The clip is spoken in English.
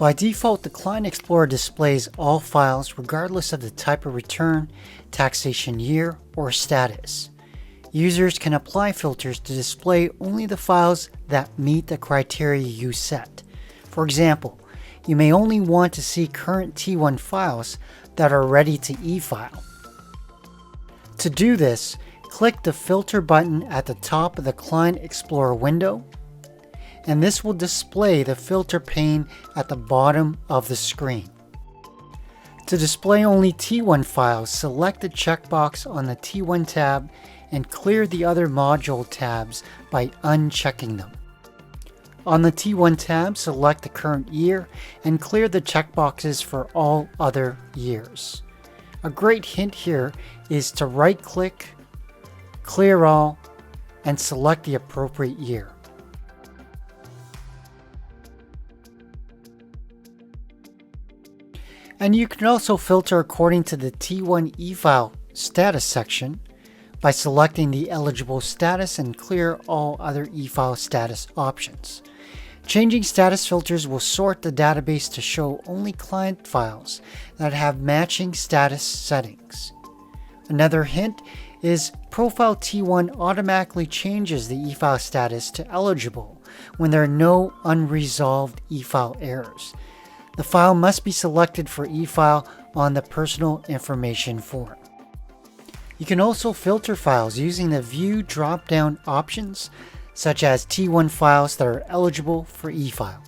By default, the Client Explorer displays all files regardless of the type of return, taxation year, or status. Users can apply filters to display only the files that meet the criteria you set. For example, you may only want to see current T1 files that are ready to e-file. To do this, click the Filter button at the top of the Client Explorer window, and this will display the filter pane at the bottom of the screen. To display only T1 files, select the checkbox on the T1 tab and clear the other module tabs by unchecking them. On the T1 tab, select the current year and clear the checkboxes for all other years. A great hint here is to right-click, clear all, and select the appropriate year. And you can also filter according to the T1 e-file status section by selecting the eligible status and clear all other e-file status options. Changing status filters will sort the database to show only client files that have matching status settings. Another hint is ProFile T1 automatically changes the e-file status to eligible when there are no unresolved e-file errors. The file must be selected for e-file on the Personal Information form. You can also filter files using the View drop-down options, such as T1 files that are eligible for e-file.